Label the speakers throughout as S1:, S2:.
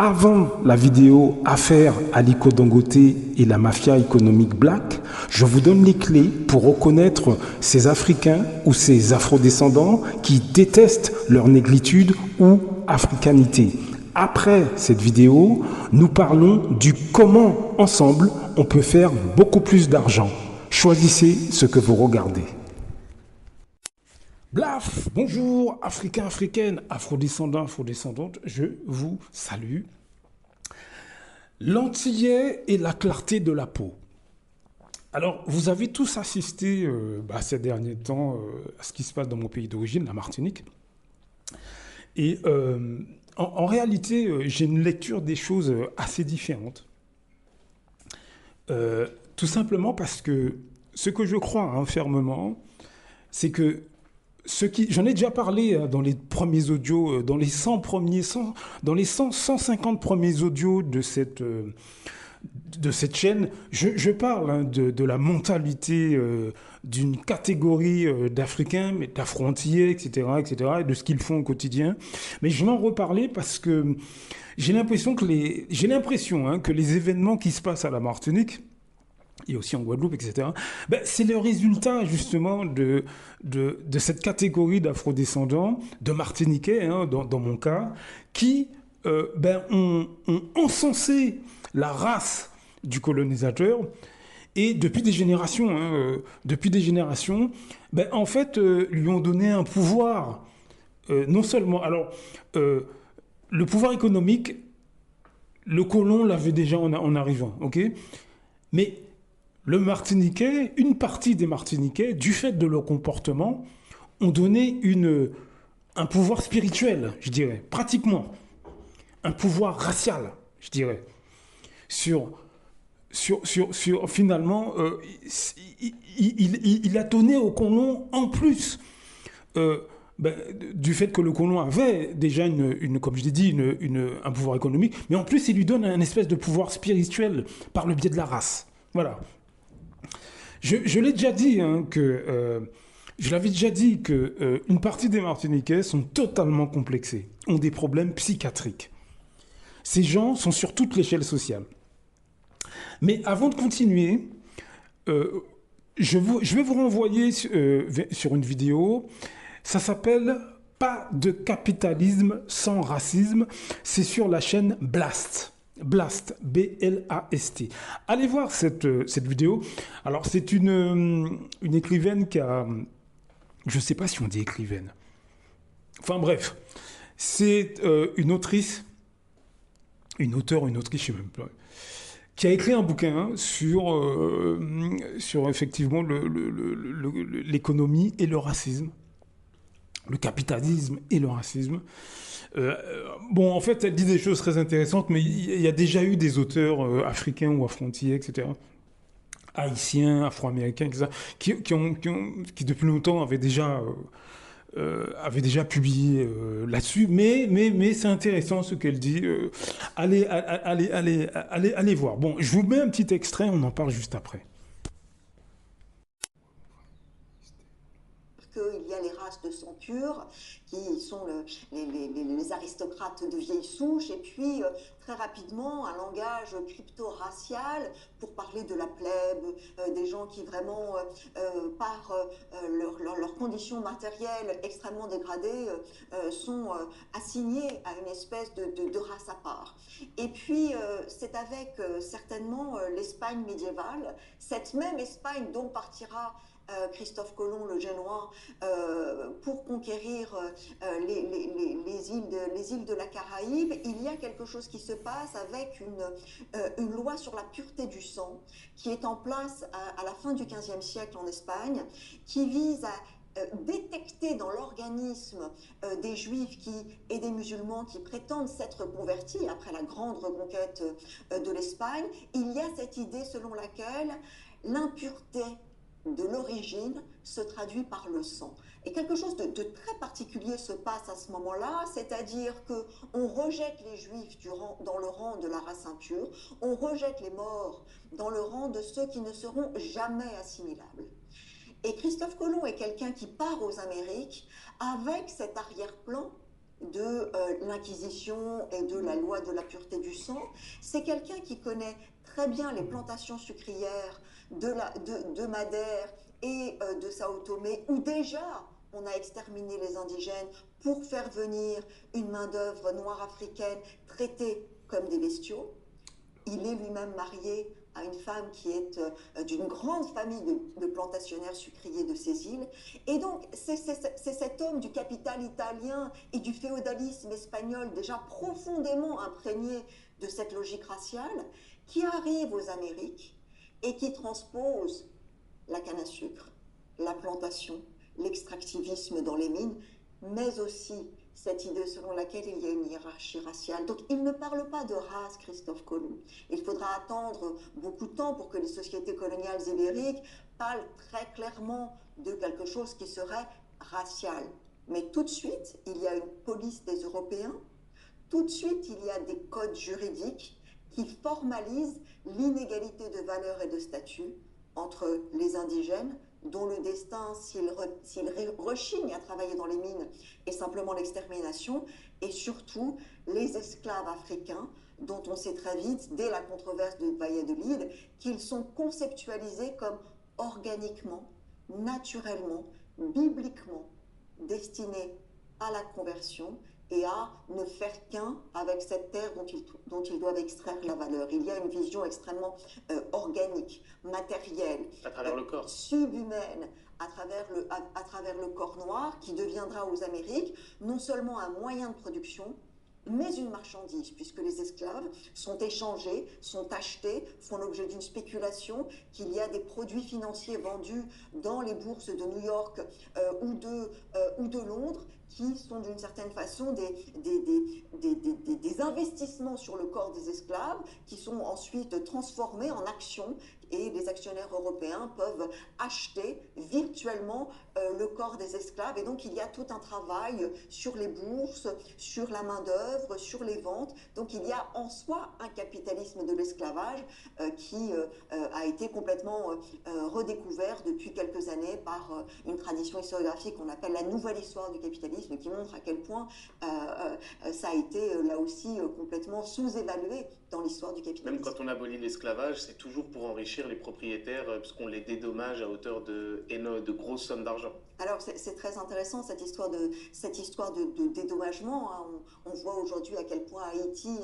S1: Avant la vidéo Affaire Aliko Dangote et la mafia économique black, je vous donne les clés pour reconnaître ces Africains ou ces Afrodescendants qui détestent leur négritude ou africanité. Après cette vidéo, nous parlons du comment ensemble on peut faire beaucoup plus d'argent. Choisissez ce que vous regardez. Blaf, bonjour, Africains, Africaines, Afrodescendants, Afrodescendantes, je vous salue. L'antillais et la clarté de la peau. Alors, vous avez tous assisté ces derniers temps à ce qui se passe dans mon pays d'origine, la Martinique. Et en réalité, j'ai une lecture des choses assez différentes. Tout simplement parce que ce que je crois fermement, c'est que j'en ai déjà parlé dans les premiers audios, dans les 150 premiers audios de cette chaîne, je parle de la mentalité d'une catégorie d'Africains, d'Afro-Antillais, etc., et de ce qu'ils font au quotidien. Mais je vais en reparler parce que j'ai l'impression que les événements qui se passent à la Martinique, et aussi en Guadeloupe, etc., c'est le résultat justement de cette catégorie d'afrodescendants, de Martiniquais, dans mon cas, qui ont encensé la race du colonisateur, et depuis des générations, en fait, lui ont donné un pouvoir, non seulement... Alors, le pouvoir économique, le colon l'avait déjà en arrivant, ok? Mais le Martiniquais, une partie des Martiniquais, du fait de leur comportement, ont donné un pouvoir spirituel, je dirais, pratiquement. Un pouvoir racial, je dirais. Finalement, il a donné au colon en plus. Du fait que le colon avait déjà, comme je l'ai dit, un pouvoir économique, mais en plus, il lui donne un espèce de pouvoir spirituel par le biais de la race. Voilà. Je l'ai déjà dit, je l'avais déjà dit que une partie des Martiniquais sont totalement complexés, ont des problèmes psychiatriques. Ces gens sont sur toute l'échelle sociale. Mais avant de continuer, je vais vous renvoyer sur une vidéo. Ça s'appelle « Pas de capitalisme sans racisme ». C'est sur la chaîne Blast. Blast, B-L-A-S-T. Allez voir cette vidéo. Alors, c'est une écrivaine qui a... Je ne sais pas si on dit écrivaine. Enfin, bref. C'est une autrice, je ne sais même pas, qui a écrit un bouquin sur effectivement l'économie et le racisme. Le capitalisme et le racisme. En fait, elle dit des choses très intéressantes, mais il y a déjà eu des auteurs africains ou afro-antillais, etc., haïtiens, afro-américains, etc., qui depuis longtemps avaient déjà publié là-dessus. Mais c'est intéressant ce qu'elle dit. Allez voir. Bon, je vous mets un petit extrait, on en parle juste après.
S2: Qu'il y a les races de sang pur, qui sont les aristocrates de vieille souche, et puis très rapidement un langage crypto-racial pour parler de la plèbe, des gens qui vraiment, par leurs conditions matérielles extrêmement dégradées, sont assignés à une espèce de race à part. Et puis c'est avec certainement l'Espagne médiévale, cette même Espagne dont partira Christophe Colomb, le Génois, pour conquérir les îles de la Caraïbe, il y a quelque chose qui se passe avec une loi sur la pureté du sang qui est en place à la fin du XVe siècle en Espagne, qui vise à détecter dans l'organisme des juifs et des musulmans qui prétendent s'être convertis après la grande reconquête de l'Espagne. Il y a cette idée selon laquelle l'impureté de l'origine se traduit par le sang. Et quelque chose de très particulier se passe à ce moment-là, c'est-à-dire qu'on rejette les juifs dans le rang de la race impure, on rejette les morts dans le rang de ceux qui ne seront jamais assimilables. Et Christophe Colomb est quelqu'un qui part aux Amériques avec cet arrière-plan de l'Inquisition et de la loi de la pureté du sang. C'est quelqu'un qui connaît très bien les plantations sucrières de Madère et de Sao Tomé, où déjà on a exterminé les indigènes pour faire venir une main-d'œuvre noire africaine traitée comme des bestiaux. Il est lui-même marié à une femme qui est d'une grande famille de plantationnaires sucriers de ces îles. Et donc, c'est cet homme du capital italien et du féodalisme espagnol déjà profondément imprégné de cette logique raciale qui arrive aux Amériques et qui transpose la canne à sucre, la plantation, l'extractivisme dans les mines, mais aussi cette idée selon laquelle il y a une hiérarchie raciale. Donc il ne parle pas de race, Christophe Colomb. Il faudra attendre beaucoup de temps pour que les sociétés coloniales ibériques parlent très clairement de quelque chose qui serait racial. Mais tout de suite, il y a une police des Européens, tout de suite, il y a des codes juridiques qui formalisent l'inégalité de valeur et de statut entre les indigènes, dont le destin, s'ils rechignent à travailler dans les mines, est simplement l'extermination, et surtout les esclaves africains, dont on sait très vite, dès la controverse de Valladolid, qu'ils sont conceptualisés comme organiquement, naturellement, bibliquement destinés à la conversion et à ne faire qu'un avec cette terre dont ils doivent extraire la valeur. Il y a une vision extrêmement organique, matérielle,
S3: à travers le corps,
S2: subhumaine, à travers le corps noir, qui deviendra aux Amériques non seulement un moyen de production, mais une marchandise, puisque les esclaves sont échangés, sont achetés, font l'objet d'une spéculation, qu'il y a des produits financiers vendus dans les bourses de New York ou de Londres, qui sont d'une certaine façon des investissements sur le corps des esclaves, qui sont ensuite transformés en actions, et les actionnaires européens peuvent acheter virtuellement le corps des esclaves. Et donc il y a tout un travail sur les bourses, sur la main-d'œuvre, sur les ventes. Donc il y a en soi un capitalisme de l'esclavage qui a été complètement redécouvert depuis quelques années par une tradition historiographique qu'on appelle la nouvelle histoire du capitalisme, qui montre à quel point ça a été là aussi complètement sous-évalué dans l'histoire du capitalisme.
S3: Même quand on abolit l'esclavage, c'est toujours pour enrichir les propriétaires, puisqu'on les dédommage à hauteur de grosses sommes d'argent.
S2: Alors c'est très intéressant cette histoire de dédommagement. Hein. On voit aujourd'hui à quel point Haïti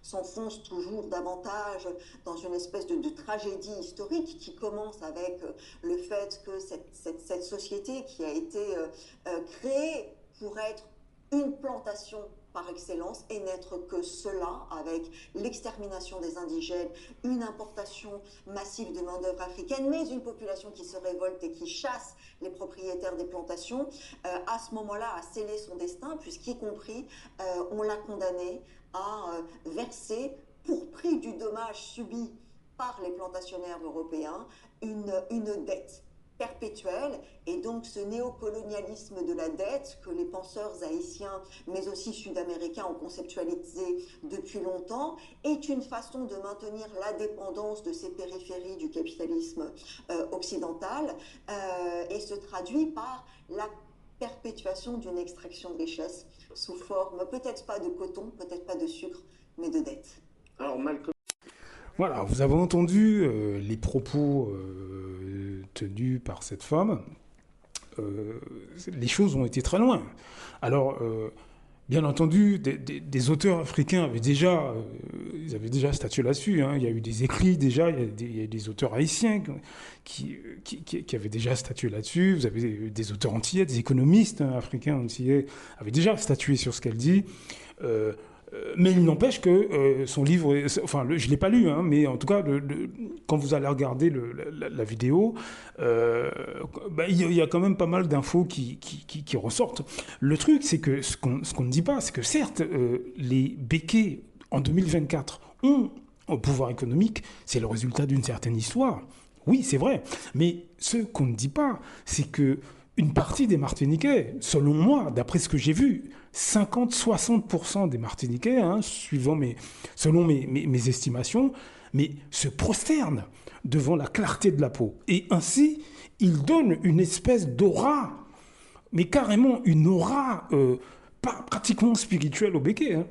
S2: s'enfonce toujours davantage dans une espèce de tragédie historique qui commence avec le fait que cette société qui a été créée pour être une plantation par excellence et n'être que cela, avec l'extermination des indigènes, une importation massive de main-d'œuvre africaine, mais une population qui se révolte et qui chasse les propriétaires des plantations, à ce moment-là a scellé son destin, puisqu'y compris on l'a condamné à verser, pour prix du dommage subi par les plantationnaires européens, une dette perpétuelle. Et donc ce néocolonialisme de la dette que les penseurs haïtiens mais aussi sud-américains ont conceptualisé depuis longtemps est une façon de maintenir la dépendance de ces périphéries du capitalisme occidental et se traduit par la perpétuation d'une extraction de richesse sous forme peut-être pas de coton, peut-être pas de sucre, mais de dette.
S3: Alors Malcolm...
S1: Voilà, vous avez entendu les propos tenus par cette femme. Les choses ont été très loin. Alors, bien entendu, des auteurs africains avaient déjà statué là-dessus. Hein. Il y a eu des écrits déjà, il y a des auteurs haïtiens qui avaient déjà statué là-dessus. Vous avez des auteurs antillais, des économistes africains antillais avaient déjà statué sur ce qu'elle dit. Mais il n'empêche que son livre, je ne l'ai pas lu, hein, mais en tout cas, quand vous allez regarder la vidéo, il y a quand même pas mal d'infos qui ressortent. Le truc, c'est que ce qu'on ne dit pas, c'est que certes, les béquets en 2024 ont un pouvoir économique, c'est le résultat d'une certaine histoire. Oui, c'est vrai. Mais ce qu'on ne dit pas, c'est que une partie des Martiniquais, selon moi, d'après ce que j'ai vu, 50-60% des Martiniquais, hein, selon mes estimations, mais se prosternent devant la clarté de la peau. Et ainsi, ils donnent une espèce d'aura, mais carrément une aura pratiquement spirituel au béquet. Hein.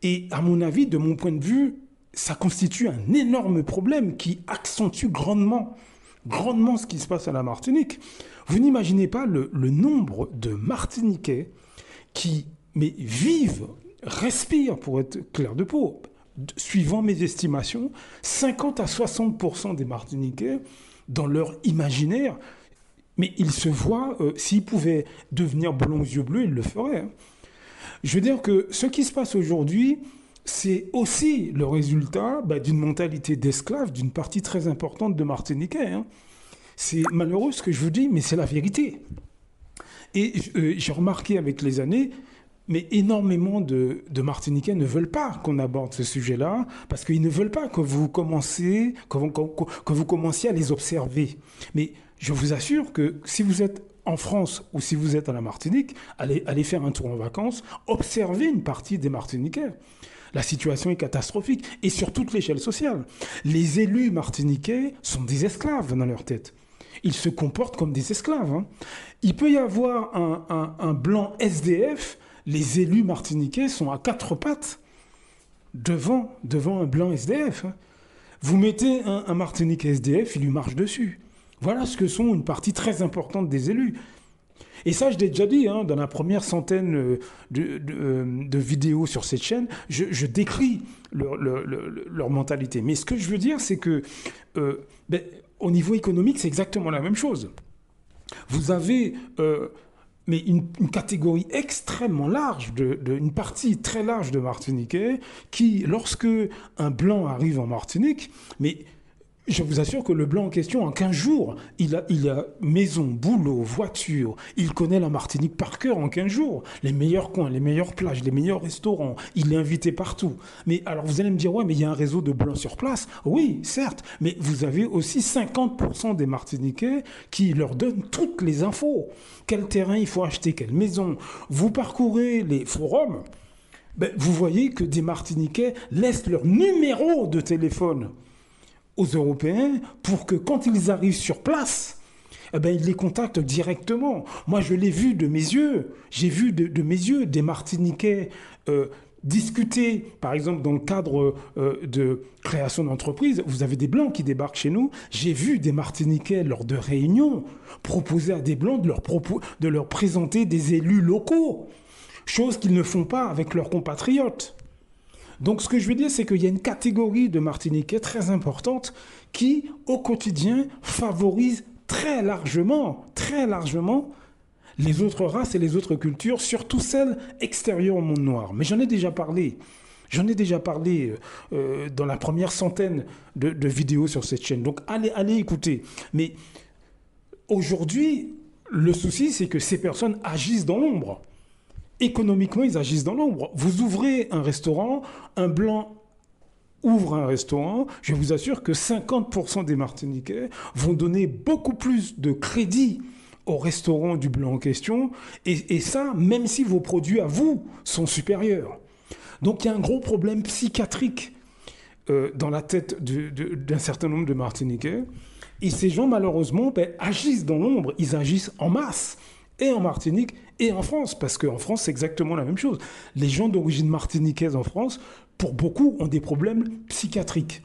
S1: Et à mon avis, de mon point de vue, ça constitue un énorme problème qui accentue grandement ce qui se passe à la Martinique. Vous n'imaginez pas le nombre de Martiniquais qui vivent, respirent, pour être clair de peau. Suivant mes estimations, 50 à 60% des Martiniquais, dans leur imaginaire, mais ils se voient, s'ils pouvaient devenir blonds aux yeux bleus, ils le feraient. Hein. Je veux dire que ce qui se passe aujourd'hui, c'est aussi le résultat d'une mentalité d'esclave d'une partie très importante de Martiniquais. Hein. C'est malheureux ce que je vous dis, mais c'est la vérité. Et j'ai remarqué avec les années, mais énormément de Martiniquais ne veulent pas qu'on aborde ce sujet-là, parce qu'ils ne veulent pas que vous commenciez à les observer. Mais je vous assure que si vous êtes en France ou si vous êtes à la Martinique, allez faire un tour en vacances, observez une partie des Martiniquais. La situation est catastrophique, et sur toute l'échelle sociale. Les élus martiniquais sont des esclaves dans leur tête. Ils se comportent comme des esclaves. Hein. Il peut y avoir un blanc SDF, les élus martiniquais sont à quatre pattes devant un blanc SDF. Hein. Vous mettez un Martiniquais SDF, il lui marche dessus. Voilà ce que sont une partie très importante des élus. Et ça, je l'ai déjà dit, hein, dans la première centaine de vidéos sur cette chaîne, je décris leur mentalité. Mais ce que je veux dire, c'est que au niveau économique, c'est exactement la même chose. Vous avez une catégorie extrêmement large, une partie très large de Martiniquais qui, lorsque un blanc arrive en Martinique, mais je vous assure que le blanc en question, en 15 jours, il a maison, boulot, voiture. Il connaît la Martinique par cœur en 15 jours. Les meilleurs coins, les meilleures plages, les meilleurs restaurants. Il est invité partout. Mais alors vous allez me dire, ouais, mais il y a un réseau de blancs sur place. Oui, certes. Mais vous avez aussi 50% des Martiniquais qui leur donnent toutes les infos. Quel terrain il faut acheter, quelle maison. Vous parcourez les forums, vous voyez que des Martiniquais laissent leur numéro de téléphone aux Européens pour que quand ils arrivent sur place, ils les contactent directement. Moi, je l'ai vu de mes yeux. J'ai vu de mes yeux des Martiniquais discuter, par exemple, dans le cadre de création d'entreprise. Vous avez des Blancs qui débarquent chez nous. J'ai vu des Martiniquais, lors de réunions, proposer à des Blancs de leur présenter des élus locaux, chose qu'ils ne font pas avec leurs compatriotes. Donc ce que je veux dire, c'est qu'il y a une catégorie de Martiniquais très importante qui, au quotidien, favorise très largement les autres races et les autres cultures, surtout celles extérieures au monde noir. Mais j'en ai déjà parlé. Dans la première centaine de vidéos sur cette chaîne. Donc allez écouter. Mais aujourd'hui, le souci, c'est que ces personnes agissent dans l'ombre. Économiquement, ils agissent dans l'ombre. Vous ouvrez un restaurant, un blanc ouvre un restaurant, je vous assure que 50% des Martiniquais vont donner beaucoup plus de crédit au restaurant du blanc en question, et ça, même si vos produits à vous sont supérieurs. Donc il y a un gros problème psychiatrique dans la tête d'un certain nombre de Martiniquais, et ces gens, malheureusement, agissent dans l'ombre, ils agissent en masse, et en Martinique, et en France, parce qu'en France, c'est exactement la même chose. Les gens d'origine martiniquaise en France, pour beaucoup, ont des problèmes psychiatriques.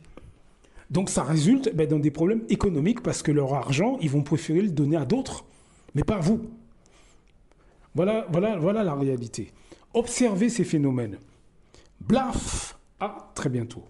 S1: Donc ça résulte dans des problèmes économiques, parce que leur argent, ils vont préférer le donner à d'autres, mais pas à vous. Voilà la réalité. Observez ces phénomènes. Blaf! À très bientôt.